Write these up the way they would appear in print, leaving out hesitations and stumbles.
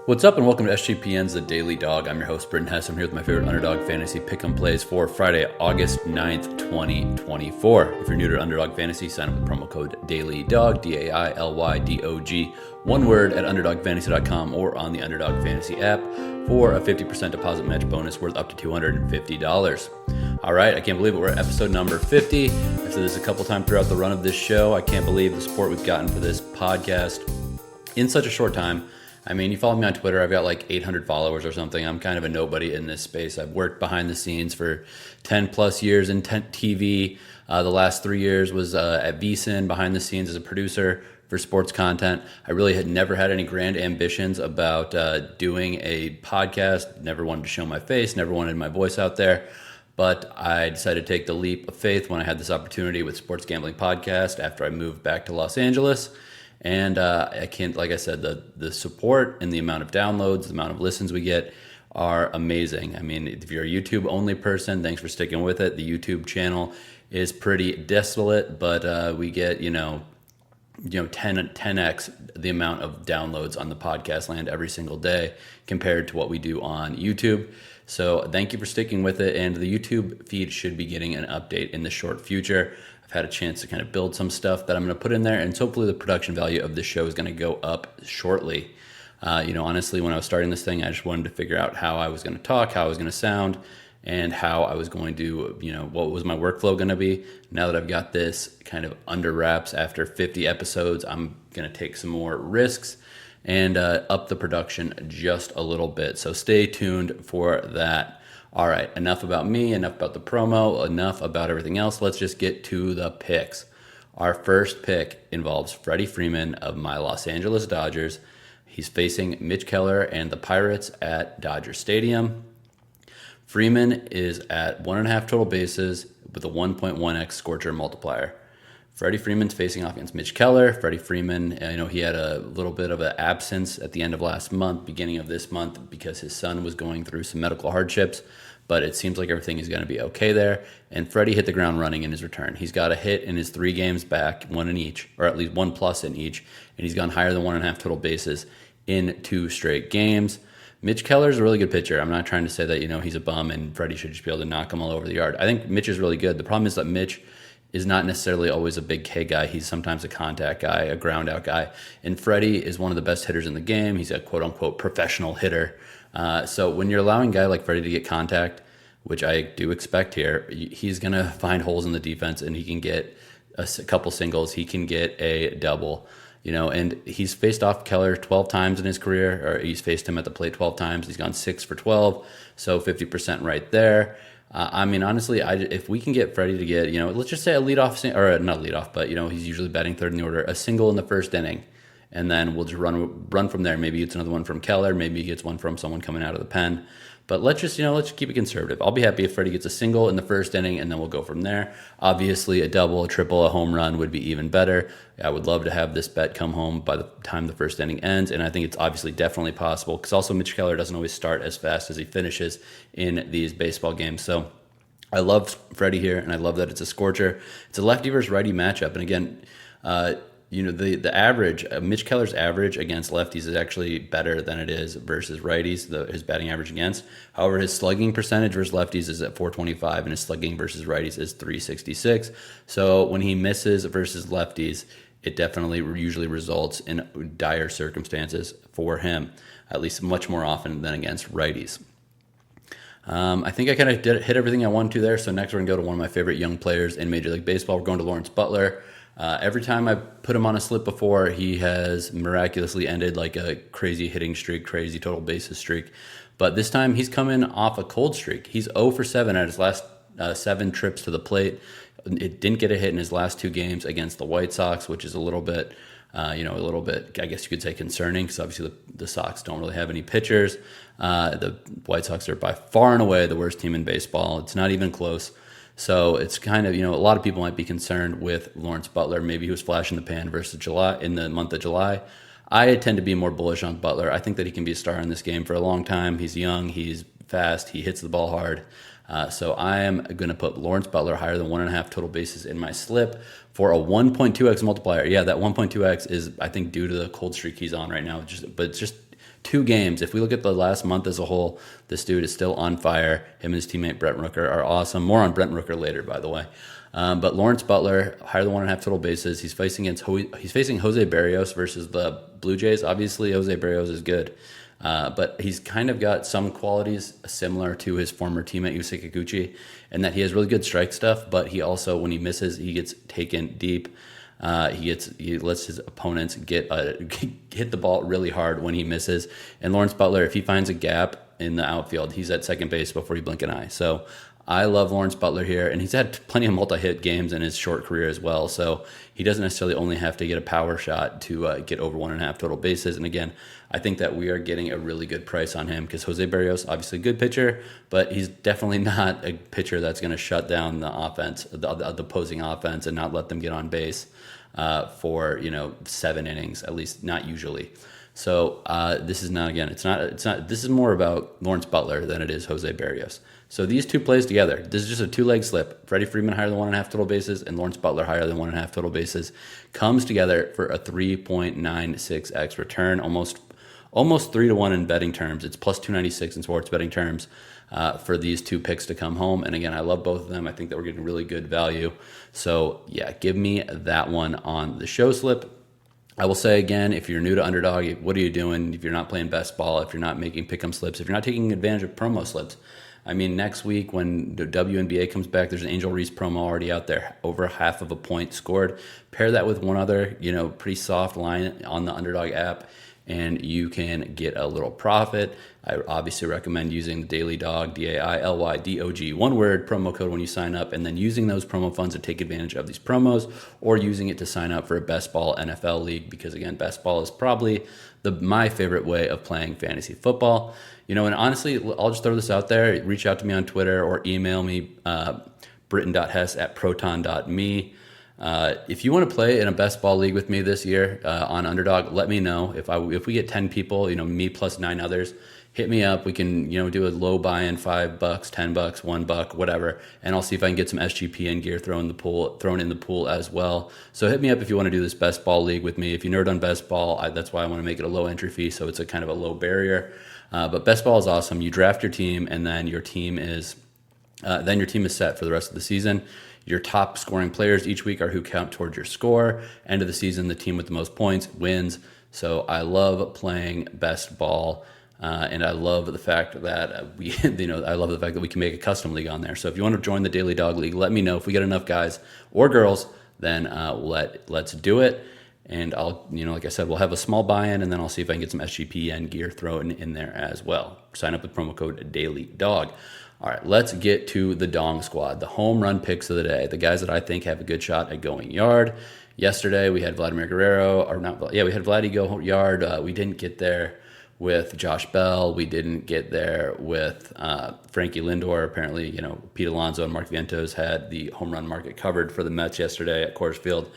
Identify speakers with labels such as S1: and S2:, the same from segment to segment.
S1: What's up, and welcome to SGPN's The Daily Dog. I'm your host, Brent Hess. I'm here with my favorite Underdog Fantasy Pick'em plays for Friday, August 9th, 2024. If you're new to Underdog Fantasy, sign up with promo code DAILYDOG, DAILYDOG, one word at UnderdogFantasy.com or on the Underdog Fantasy app for a 50% deposit match bonus worth up to $250. All right, I can't believe it. We're at episode number 50. I've said this a couple times throughout the run of this show. I can't believe the support we've gotten for this podcast in such a short time. I mean, you follow me on Twitter, I've got like 800 followers or something. I'm kind of a nobody in this space. I've worked behind the scenes for 10 plus years in TV. The last 3 years was at VSiN, behind the scenes as a producer for sports content. I really had never had any grand ambitions about doing a podcast, never wanted to show my face, never wanted my voice out there. But I decided to take the leap of faith when I had this opportunity with Sports Gambling Podcast after I moved back to Los Angeles. And I can't, like I said, the support and the amount of downloads, the amount of listens we get are amazing. I mean, if you're a YouTube only person, thanks for sticking with it. The YouTube channel is pretty desolate, but we get, 10x the amount of downloads on the podcast land every single day compared to what we do on YouTube. So thank you for sticking with it. And the YouTube feed should be getting an update in the short future. Had a chance to kind of build some stuff that I'm going to put in there, and so hopefully the production value of this show is going to go up shortly. Honestly, when I was starting this thing, I just wanted to figure out how I was going to talk, how I was going to sound, and how I was going to, what was my workflow going to be. Now that I've got this kind of under wraps after 50 episodes, I'm going to take some more risks and up the production just a little bit. So stay tuned for that. All right, enough about me, enough about the promo, enough about everything else. Let's just get to the picks. Our first pick involves Freddie Freeman of my Los Angeles Dodgers. He's facing Mitch Keller and the Pirates at Dodger Stadium. Freeman is at 1.5 total bases with a 1.1x Scorcher multiplier. Freddie Freeman's facing off against Mitch Keller. Freddie Freeman, he had a little bit of an absence at the end of last month, beginning of this month, because his son was going through some medical hardships, but it seems like everything is going to be okay there. And Freddie hit the ground running in his return. He's got a hit in his 3 games back, one in each, or at least 1+ in each, and he's gone higher than 1.5 total bases in 2 straight games. Mitch Keller is a really good pitcher. I'm not trying to say that, he's a bum and Freddie should just be able to knock him all over the yard. I think Mitch is really good. The problem is that Mitch is not necessarily always a big K guy. He's sometimes a contact guy, a ground out guy. And Freddie is one of the best hitters in the game. He's a quote unquote professional hitter. So when you're allowing a guy like Freddie to get contact, which I do expect here, he's going to find holes in the defense and he can get a couple singles. He can get a double, and he's faced off Keller 12 times in his career, or he's faced him at the plate 12 times. He's gone 6 for 12. So 50% right there. Honestly, if we can get Freddie to get, let's just say a leadoff, or not leadoff, but, he's usually batting third in the order, a single in the first inning, and then we'll just run from there. Maybe it's another one from Keller. Maybe he gets one from someone coming out of the pen. But let's just keep it conservative. I'll be happy if Freddie gets a single in the first inning, and then we'll go from there. Obviously, a double, a triple, a home run would be even better. I would love to have this bet come home by the time the first inning ends, and I think it's obviously definitely possible, because also Mitch Keller doesn't always start as fast as he finishes in these baseball games. So I love Freddie here, and I love that it's a scorcher. It's a lefty versus righty matchup, and again, the average, Mitch Keller's average against lefties is actually better than it is versus righties, his batting average against. However, his slugging percentage versus lefties is at 425, and his slugging versus righties is 366. So when he misses versus lefties, it definitely usually results in dire circumstances for him, at least much more often than against righties. I think I kind of hit everything I wanted to there. So next we're going to go to one of my favorite young players in Major League Baseball. We're going to Lawrence Butler. Every time I put him on a slip before, he has miraculously ended like a crazy hitting streak, crazy total bases streak. But this time he's coming off a cold streak. He's 0 for 7 at his last 7 trips to the plate. It didn't get a hit in his last 2 games against the White Sox, which is a little bit, I guess you could say, concerning, because obviously the Sox don't really have any pitchers. The White Sox are by far and away the worst team in baseball. It's not even close. So it's kind of, a lot of people might be concerned with Lawrence Butler. Maybe he was flash in the pan versus July in the month of July. I tend to be more bullish on Butler. I think that he can be a star in this game for a long time. He's young, he's fast, he hits the ball hard. So I am going to put Lawrence Butler higher than 1.5 total bases in my slip for a 1.2x multiplier. Yeah, that 1.2x is, I think, due to the cold streak he's on right now. But it's just 2 games. If we look at the last month as a whole, this dude is still on fire. Him and his teammate Brent Rooker are awesome. More on Brent Rooker later, by the way. But Lawrence Butler, higher than 1.5 total bases. He's facing Jose Berrios versus the Blue Jays. Obviously, Jose Berrios is good. But he's kind of got some qualities similar to his former teammate Yusei Kikuchi, in that he has really good strike stuff, but he also, when he misses, he gets taken deep. He lets his opponents hit the ball really hard when he misses. And Lawrence Butler, if he finds a gap in the outfield, he's at second base before you blink an eye. So I love Lawrence Butler here, and he's had plenty of multi-hit games in his short career as well. So he doesn't necessarily only have to get a power shot to get over 1.5 total bases. And again, I think that we are getting a really good price on him because Jose Berrios, obviously a good pitcher, but he's definitely not a pitcher that's going to shut down the offense, the opposing offense, and not let them get on base for 7 innings, at least not usually. So this is not, again, it's not. This is more about Lawrence Butler than it is Jose Berrios. So these two plays together. This is just a 2-leg slip. Freddie Freeman higher than 1.5 total bases, and Lawrence Butler higher than 1.5 total bases comes together for a 3.96x return, almost 3-to-1 in betting terms. It's plus 296 in sports betting terms for these 2 picks to come home. And again, I love both of them. I think that we're getting really good value. So yeah, give me that one on the show slip. I will say again, if you're new to Underdog, what are you doing? If you're not playing best ball, if you're not making pick'em slips, if you're not taking advantage of promo slips. I mean, next week when the WNBA comes back, there's an Angel Reese promo already out there, over half of a point scored. Pair that with one other, pretty soft line on the Underdog app, and you can get a little profit. I obviously recommend using the Daily Dog, DAILYDOG, one word, promo code when you sign up, and then using those promo funds to take advantage of these promos, or using it to sign up for a Best Ball NFL League, because again, Best Ball is probably my favorite way of playing fantasy football. And honestly, I'll just throw this out there. Reach out to me on Twitter or email me, britton.hess@proton.me. If you want to play in a best ball league with me this year on Underdog, let me know. If we get 10 people, me plus 9 others, hit me up. We can do a low buy-in, $5, $10, $1, whatever, and I'll see if I can get some SGPN gear thrown in the pool as well. So hit me up if you want to do this best ball league with me. If you nerd on best ball, that's why I want to make it a low entry fee, so it's a kind of a low barrier. But best ball is awesome. You draft your team, and then your team is set for the rest of the season. Your top scoring players each week are who count towards your score. End of the season, the team with the most points wins. So I love playing best ball, and I love the fact that we can make a custom league on there. So if you want to join the Daily Dog League, let me know. If we get enough guys or girls, then let's do it. And I'll, like I said, we'll have a small buy-in, and then I'll see if I can get some SGPN gear thrown in there as well. Sign up with promo code DailyDog. All right, let's get to the Dong Squad, the home run picks of the day, the guys that I think have a good shot at going yard. Yesterday, we had Vladimir Guerrero, we had Vladdy go yard. We didn't get there with Josh Bell. We didn't get there with Frankie Lindor. Apparently, Pete Alonso and Mark Vientos had the home run market covered for the Mets yesterday at Coors Field.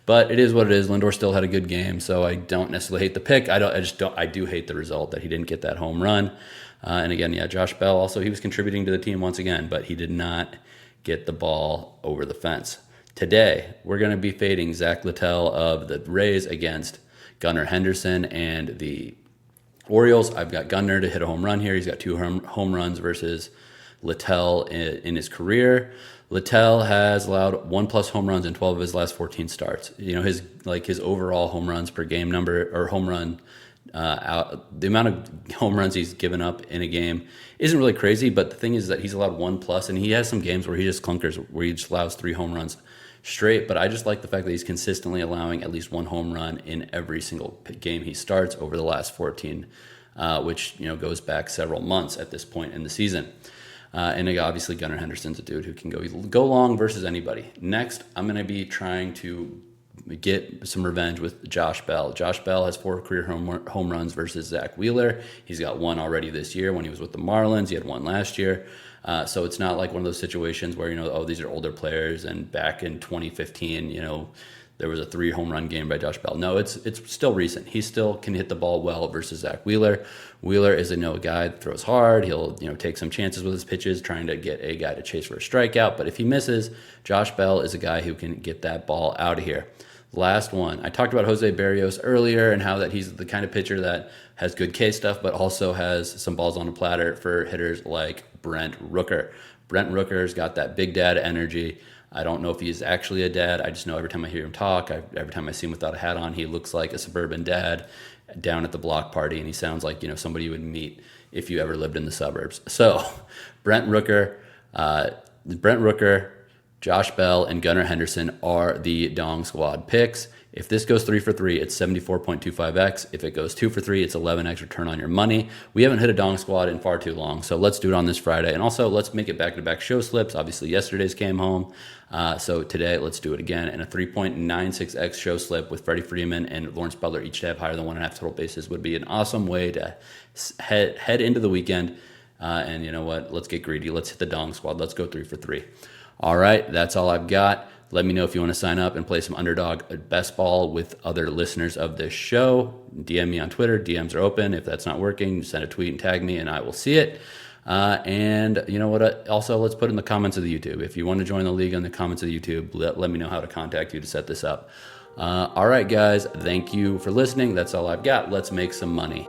S1: But it is what it is. Lindor still had a good game, so I don't necessarily hate the pick. I do hate the result that he didn't get that home run. And again, Josh Bell also, he was contributing to the team once again, but he did not get the ball over the fence. Today, we're going to be fading Zach Littell of the Rays against Gunnar Henderson and the Orioles. I've got Gunnar to hit a home run here. He's got 2 home runs versus Littell in his career. Littell has allowed 1+ home runs in 12 of his last 14 starts. His overall home runs per game number, or home run, the amount of home runs he's given up in a game isn't really crazy, but the thing is that he's allowed 1+, and he has some games where he just clunkers, where he just allows 3 home runs straight. But I just like the fact that he's consistently allowing at least 1 home run in every single game he starts over the last 14, which goes back several months at this point in the season. And obviously Gunnar Henderson's a dude who can go long versus anybody. Next, I'm going to be trying to get some revenge with Josh Bell. Josh Bell has 4 career home runs versus Zach Wheeler. He's got 1 already this year when he was with the Marlins. He had 1 last year. So it's not like one of those situations where, these are older players, and back in 2015, there was a 3 home run game by Josh Bell. No, it's still recent. He still can hit the ball well versus Zach Wheeler. Wheeler is a guy that throws hard. He'll take some chances with his pitches, trying to get a guy to chase for a strikeout. But if he misses, Josh Bell is a guy who can get that ball out of here. Last one. I talked about Jose Berrios earlier and how that he's the kind of pitcher that has good K stuff, but also has some balls on a platter for hitters like Brent Rooker. Brent Rooker's got that big dad energy. I don't know if he's actually a dad. I just know every time I hear him talk, every time I see him without a hat on, he looks like a suburban dad down at the block party, and he sounds like, somebody you would meet if you ever lived in the suburbs. So Brent Rooker, Josh Bell, and Gunnar Henderson are the Dong Squad picks. If this goes 3 for 3, it's 74.25x. If it goes 2 for 3, it's 11x return on your money. We haven't hit a Dong Squad in far too long, so let's do it on this Friday. And also, let's make it back-to-back show slips. Obviously, yesterday's came home. So today, let's do it again. And a 3.96x show slip with Freddie Freeman and Lawrence Butler each to have higher than 1.5 total bases would be an awesome way to head into the weekend. And you know what? Let's get greedy. Let's hit the Dong Squad. Let's go 3 for 3. All right, that's all I've got. Let me know if you want to sign up and play some Underdog best ball with other listeners of this show. DM me on Twitter. DMs are open. If that's not working, send a tweet and tag me, and I will see it. And you know what? Also, let's put in the comments of the YouTube. If you want to join the league in the comments of the YouTube, let me know how to contact you to set this up. All right, guys. Thank you for listening. That's all I've got. Let's make some money.